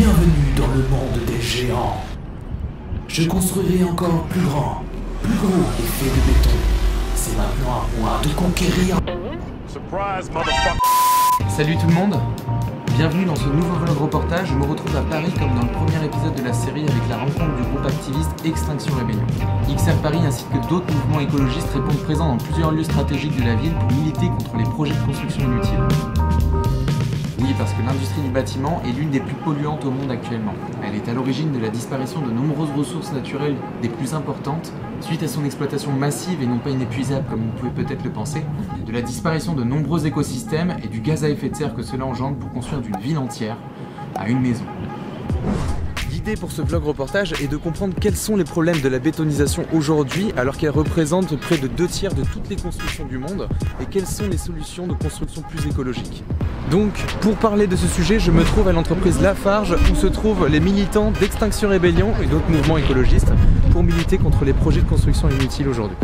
Bienvenue dans le monde des géants. Je construirai encore plus grand, plus gros et fait de béton. C'est maintenant à moi de conquérir. Surprise, motherfucker. Salut tout le monde, bienvenue dans ce nouveau vlog reportage. Je me retrouve à Paris comme dans le premier épisode de la série avec la rencontre du groupe activiste Extinction Rebellion. XR Paris ainsi que d'autres mouvements écologistes répondent présents dans plusieurs lieux stratégiques de la ville pour militer contre les projets de construction inutiles. Oui, parce que l'industrie du bâtiment est l'une des plus polluantes au monde actuellement. Elle est à l'origine de la disparition de nombreuses ressources naturelles des plus importantes, suite à son exploitation massive et non pas inépuisable comme vous pouvez peut-être le penser, de la disparition de nombreux écosystèmes et du gaz à effet de serre que cela engendre pour construire d'une ville entière à une maison. L'idée pour ce vlog reportage est de comprendre quels sont les problèmes de la bétonisation aujourd'hui alors qu'elle représente près de 2/3 de toutes les constructions du monde et quelles sont les solutions de construction plus écologiques. Donc pour parler de ce sujet, je me trouve à l'entreprise Lafarge où se trouvent les militants d'Extinction Rebellion et d'autres mouvements écologistes pour militer contre les projets de construction inutiles aujourd'hui.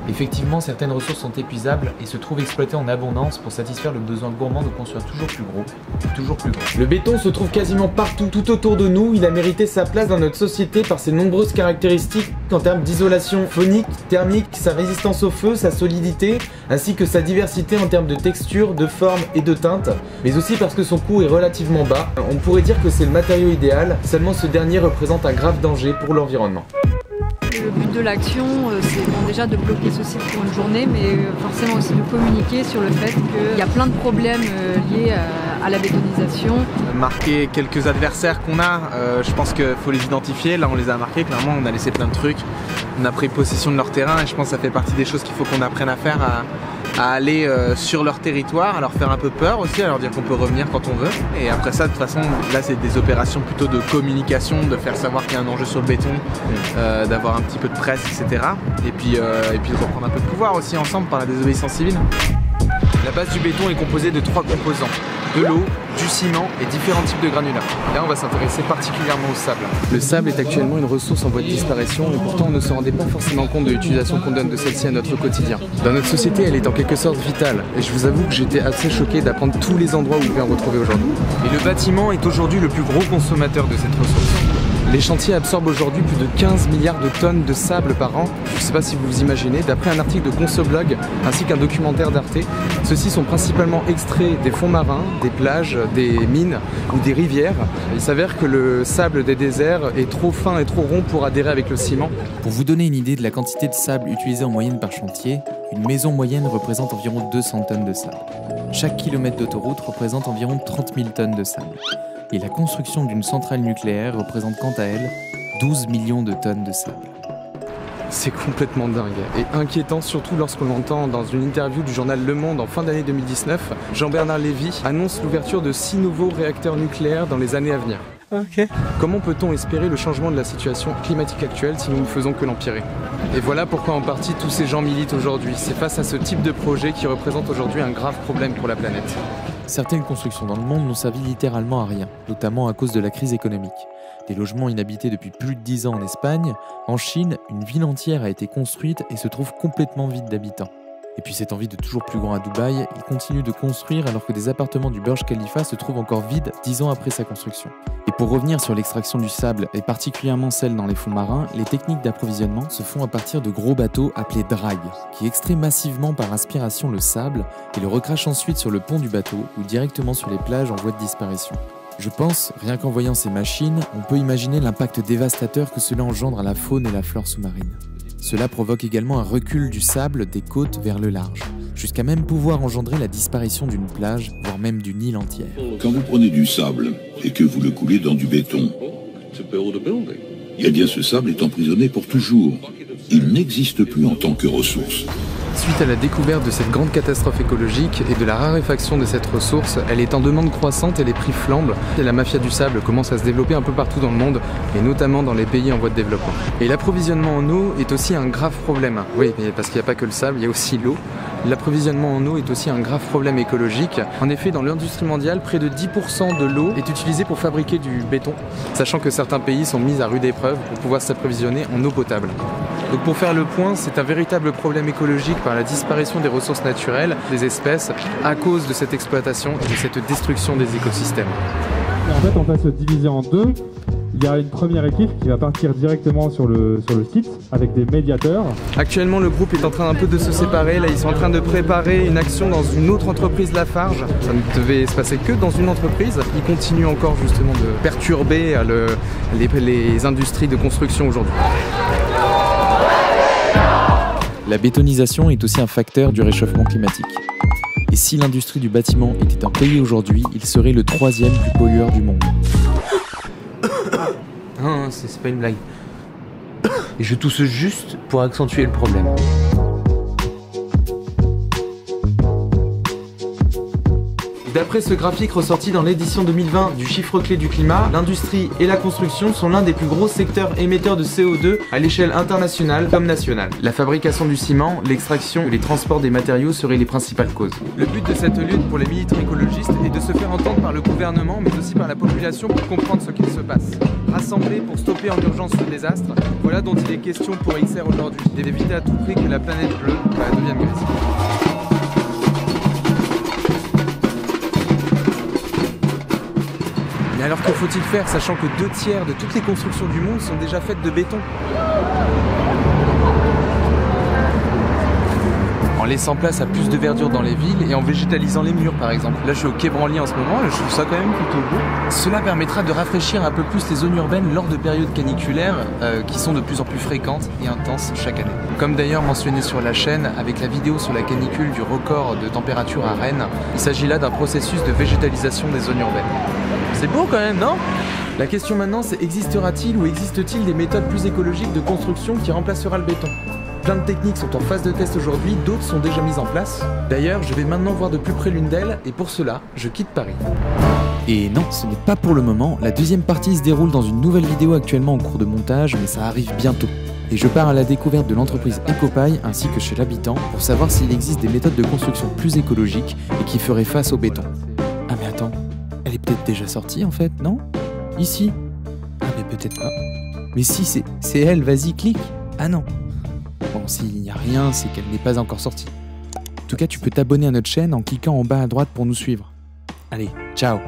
Effectivement, certaines ressources sont épuisables et se trouvent exploitées en abondance pour satisfaire le besoin gourmand de construire toujours plus gros et toujours plus grand. Le béton se trouve quasiment partout, tout autour de nous. Il a mérité sa place dans notre société par ses nombreuses caractéristiques en termes d'isolation phonique, thermique, sa résistance au feu, sa solidité, ainsi que sa diversité en termes de texture, de forme et de teinte, mais aussi parce que son coût est relativement bas. On pourrait dire que c'est le matériau idéal, seulement ce dernier représente un grave danger pour l'environnement. Le but de l'action, c'est bon, déjà de bloquer ce site pour une journée, mais forcément aussi de communiquer sur le fait qu'il y a plein de problèmes liés à la bétonisation. Marquer quelques adversaires qu'on a, je pense qu'il faut les identifier. Là on les a marqués, clairement on a laissé plein de trucs, on a pris possession de leur terrain et je pense que ça fait partie des choses qu'il faut qu'on apprenne à faire, à aller sur leur territoire, à leur faire un peu peur aussi, à leur dire qu'on peut revenir quand on veut. Et après ça, de toute façon, là c'est des opérations plutôt de communication, de faire savoir qu'il y a un enjeu sur le béton, d'avoir un petit peu de presse, etc. Et puis de reprendre un peu de pouvoir aussi ensemble par la désobéissance civile. La base du béton est composée de 3 composants, de l'eau, du ciment et différents types de granulats. Là on va s'intéresser particulièrement au sable. Le sable est actuellement une ressource en voie de disparition et pourtant on ne se rendait pas forcément compte de l'utilisation qu'on donne de celle-ci à notre quotidien. Dans notre société elle est en quelque sorte vitale et je vous avoue que j'étais assez choqué d'apprendre tous les endroits où vous pouvez en retrouver aujourd'hui. Et le bâtiment est aujourd'hui le plus gros consommateur de cette ressource. Les chantiers absorbent aujourd'hui plus de 15 milliards de tonnes de sable par an. Je ne sais pas si vous vous imaginez, d'après un article de Consoblog ainsi qu'un documentaire d'Arte, ceux-ci sont principalement extraits des fonds marins, des plages, des mines ou des rivières. Il s'avère que le sable des déserts est trop fin et trop rond pour adhérer avec le ciment. Pour vous donner une idée de la quantité de sable utilisée en moyenne par chantier, une maison moyenne représente environ 200 tonnes de sable. Chaque kilomètre d'autoroute représente environ 30 000 tonnes de sable. Et la construction d'une centrale nucléaire représente quant à elle 12 millions de tonnes de sable. C'est complètement dingue et inquiétant, surtout lorsqu'on entend dans une interview du journal Le Monde en fin d'année 2019, Jean-Bernard Lévy annonce l'ouverture de 6 nouveaux réacteurs nucléaires dans les années à venir. Okay. Comment peut-on espérer le changement de la situation climatique actuelle si nous ne faisons que l'empirer? Et voilà pourquoi en partie tous ces gens militent aujourd'hui. C'est face à ce type de projet qui représente aujourd'hui un grave problème pour la planète. Certaines constructions dans le monde n'ont servi littéralement à rien, notamment à cause de la crise économique. Des logements inhabités depuis plus de 10 ans en Espagne, en Chine, une ville entière a été construite et se trouve complètement vide d'habitants. Et puis cette envie de toujours plus grand à Dubaï, ils continuent de construire alors que des appartements du Burj Khalifa se trouvent encore vides 10 ans après sa construction. Et pour revenir sur l'extraction du sable, et particulièrement celle dans les fonds marins, les techniques d'approvisionnement se font à partir de gros bateaux appelés dragues, qui extraient massivement par aspiration le sable et le recrachent ensuite sur le pont du bateau ou directement sur les plages en voie de disparition. Je pense, rien qu'en voyant ces machines, on peut imaginer l'impact dévastateur que cela engendre à la faune et la flore sous-marine. Cela provoque également un recul du sable des côtes vers le large, jusqu'à même pouvoir engendrer la disparition d'une plage, voire même d'une île entière. Quand vous prenez du sable et que vous le coulez dans du béton, eh bien ce sable est emprisonné pour toujours. Il n'existe plus en tant que ressource. Suite à la découverte de cette grande catastrophe écologique et de la raréfaction de cette ressource, elle est en demande croissante et les prix flambent. Et la mafia du sable commence à se développer un peu partout dans le monde, et notamment dans les pays en voie de développement. Et l'approvisionnement en eau est aussi un grave problème. Oui, parce qu'il n'y a pas que le sable, il y a aussi l'eau. L'approvisionnement en eau est aussi un grave problème écologique. En effet, dans l'industrie mondiale, près de 10% de l'eau est utilisée pour fabriquer du béton, sachant que certains pays sont mis à rude épreuve pour pouvoir s'approvisionner en eau potable. Donc pour faire le point, c'est un véritable problème écologique par la disparition des ressources naturelles, des espèces, à cause de cette exploitation et de cette destruction des écosystèmes. En fait, on va se diviser en deux. Il y a une première équipe qui va partir directement sur le site avec des médiateurs. Actuellement, le groupe est en train un peu de se séparer. Là, ils sont en train de préparer une action dans une autre entreprise Lafarge. Ça ne devait se passer que dans une entreprise. Ils continuent encore justement de perturber les industries de construction aujourd'hui. La bétonisation est aussi un facteur du réchauffement climatique. Et si l'industrie du bâtiment était un pays aujourd'hui, il serait le 3e plus pollueur du monde. Non, c'est pas une blague. Et je tousse juste pour accentuer le problème. D'après ce graphique ressorti dans l'édition 2020 du chiffre clé du climat, l'industrie et la construction sont l'un des plus gros secteurs émetteurs de CO2 à l'échelle internationale comme nationale. La fabrication du ciment, l'extraction et les transports des matériaux seraient les principales causes. Le but de cette lutte pour les militants écologistes est de se faire entendre par le gouvernement mais aussi par la population pour comprendre ce qu'il se passe. Rassembler pour stopper en urgence ce désastre, voilà dont il est question pour XR aujourd'hui, et d'éviter à tout prix que la planète bleue devienne grise. Mais alors que faut-il faire, sachant que 2/3 de toutes les constructions du monde sont déjà faites de béton? En laissant place à plus de verdure dans les villes et en végétalisant les murs par exemple. Là je suis au Quai Branly en ce moment et je trouve ça quand même plutôt beau. Cela permettra de rafraîchir un peu plus les zones urbaines lors de périodes caniculaires qui sont de plus en plus fréquentes et intenses chaque année. Comme d'ailleurs mentionné sur la chaîne avec la vidéo sur la canicule du record de température à Rennes, il s'agit là d'un processus de végétalisation des zones urbaines. C'est beau quand même, non ? La question maintenant c'est existera-t-il ou existe-t-il des méthodes plus écologiques de construction qui remplacera le béton ? Plein de techniques sont en phase de test aujourd'hui, d'autres sont déjà mises en place. D'ailleurs, je vais maintenant voir de plus près l'une d'elles, et pour cela, je quitte Paris. Et non, ce n'est pas pour le moment, la deuxième partie se déroule dans une nouvelle vidéo actuellement en cours de montage, mais ça arrive bientôt. Et je pars à la découverte de l'entreprise Ecopaille ainsi que chez l'habitant pour savoir s'il existe des méthodes de construction plus écologiques et qui feraient face au béton. Ah mais attends, elle est peut-être déjà sortie en fait, non? Ici? Ah mais peut-être pas. Mais si, c'est elle, vas-y, clique. Ah non. Bon, s'il n'y a rien, c'est qu'elle n'est pas encore sortie. En tout cas, tu peux t'abonner à notre chaîne en cliquant en bas à droite pour nous suivre. Allez, ciao!